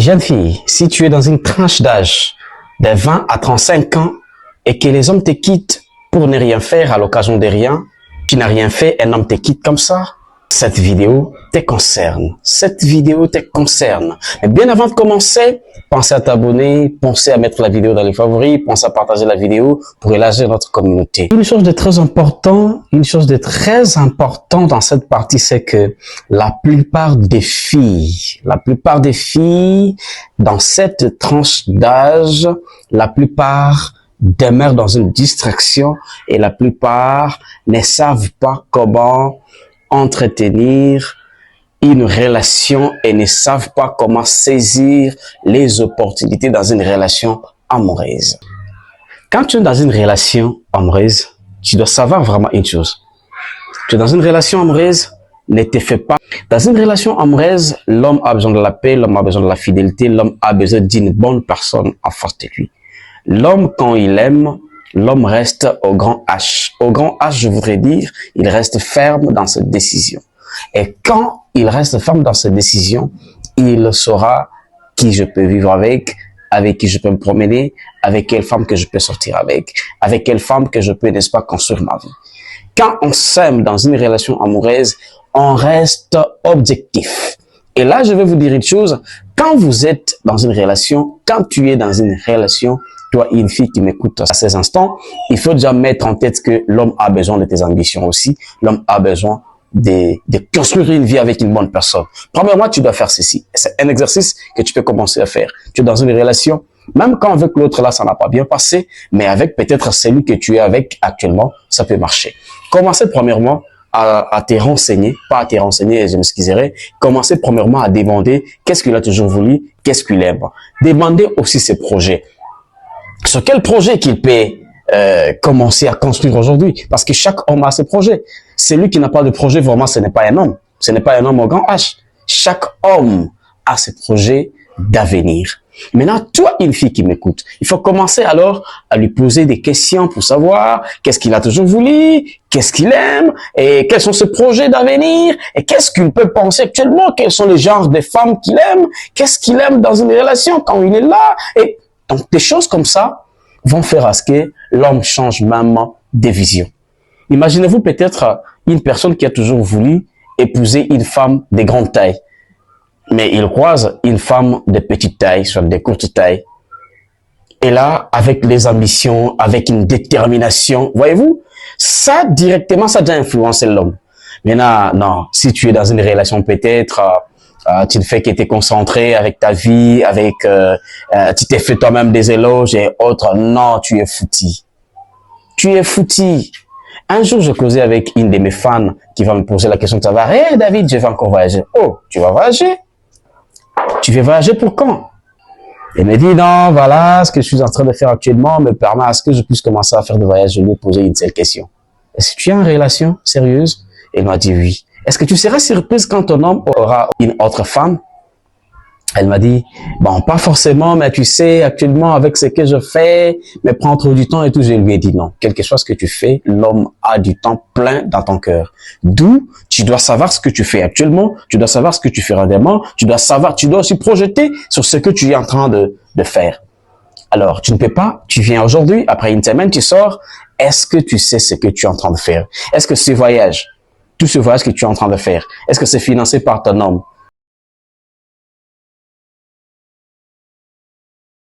Jeune fille, si tu es dans une tranche d'âge de 20 à 35 ans et que les hommes te quittent pour ne rien faire à l'occasion de rien, tu n'as rien fait, un homme te quitte comme ça, cette vidéo te concerne. Cette vidéo te concerne. Mais bien avant de commencer, pensez à t'abonner, pensez à mettre la vidéo dans les favoris, pensez à partager la vidéo pour élargir notre communauté. Une chose de très important dans cette partie, c'est que la plupart des filles dans cette tranche d'âge, la plupart demeurent dans une distraction et la plupart ne savent pas comment entretenir une relation et ne savent pas comment saisir les opportunités dans une relation amoureuse. Quand tu es dans une relation amoureuse, tu dois savoir vraiment une chose. Tu es dans une relation amoureuse, ne te fais pas. Dans une relation amoureuse, l'homme a besoin de la paix, l'homme a besoin de la fidélité, l'homme a besoin d'une bonne personne en face de lui. L'homme, quand il aime, l'homme reste au grand H. Au grand H, je voudrais dire, il reste ferme dans cette décision. Et quand il reste ferme dans cette décision, il saura qui je peux vivre avec qui je peux me promener, avec quelle femme que je peux sortir avec quelle femme que je peux, n'est-ce pas, construire ma vie. Quand on s'aime dans une relation amoureuse, on reste objectif. Et là, je vais vous dire une chose. Quand vous êtes dans une relation, quand tu es dans une relation, toi, une fille qui m'écoute à ces instants, il faut déjà mettre en tête que l'homme a besoin de tes ambitions aussi. L'homme a besoin de construire une vie avec une bonne personne. Premièrement, tu dois faire ceci. C'est un exercice que tu peux commencer à faire. Tu es dans une relation, même quand avec l'autre là, ça n'a pas bien passé, mais avec peut-être celui que tu es avec actuellement, ça peut marcher. Commencez premièrement à te renseigner, pas à te renseigner, je m'excuserai. Commencez premièrement à demander qu'est-ce qu'il a toujours voulu, qu'est-ce qu'il aime. Demandez aussi ses projets. Sur quel projet qu'il peut commencer à construire aujourd'hui. Parce que chaque homme a ses projets. Celui qui n'a pas de projet, vraiment, ce n'est pas un homme. Ce n'est pas un homme au grand H. Chaque homme a ses projets d'avenir. Maintenant, toi, une fille qui m'écoute, il faut commencer alors à lui poser des questions pour savoir qu'est-ce qu'il a toujours voulu, qu'est-ce qu'il aime, et quels sont ses projets d'avenir, et qu'est-ce qu'il peut penser actuellement, quels sont les genres de femmes qu'il aime, qu'est-ce qu'il aime dans une relation quand il est là, et donc, des choses comme ça vont faire à ce que l'homme change même de vision. Imaginez-vous peut-être une personne qui a toujours voulu épouser une femme de grande taille, mais il croise une femme de petite taille, soit de courte taille. Et là, avec les ambitions, avec une détermination, voyez-vous, ça directement, ça a déjà influencé l'homme. Maintenant, non, si tu es dans une relation peut-être... tu ne fais que te concentrer avec ta vie, tu t'es fait toi-même des éloges et autres. Non, tu es fouti. Tu es fouti. Un jour, je causais avec une de mes fans qui va me poser la question de savoir, hey, David, je vais encore voyager. Oh, tu vas voyager? Tu veux voyager pour quand? Elle me dit, non, voilà, ce que je suis en train de faire actuellement me permet à ce que je puisse commencer à faire des voyages. Je lui ai posé une seule question. Est-ce que tu es en relation sérieuse? Elle m'a dit oui. Est-ce que tu seras surprise quand ton homme aura une autre femme? Elle m'a dit, bon, pas forcément, mais tu sais, actuellement, avec ce que je fais, mais prends trop du temps et tout. Je lui ai dit non. Quelque chose que tu fais, l'homme a du temps plein dans ton cœur. D'où, tu dois savoir ce que tu fais actuellement, tu dois savoir ce que tu feras demain, tu dois aussi projeter sur ce que tu es en train de faire. Alors, tu ne peux pas, tu viens aujourd'hui, après une semaine, tu sors. Est-ce que tu sais ce que tu es en train de faire? Est-ce que tout ce voyage que tu es en train de faire, est-ce que c'est financé par ton homme?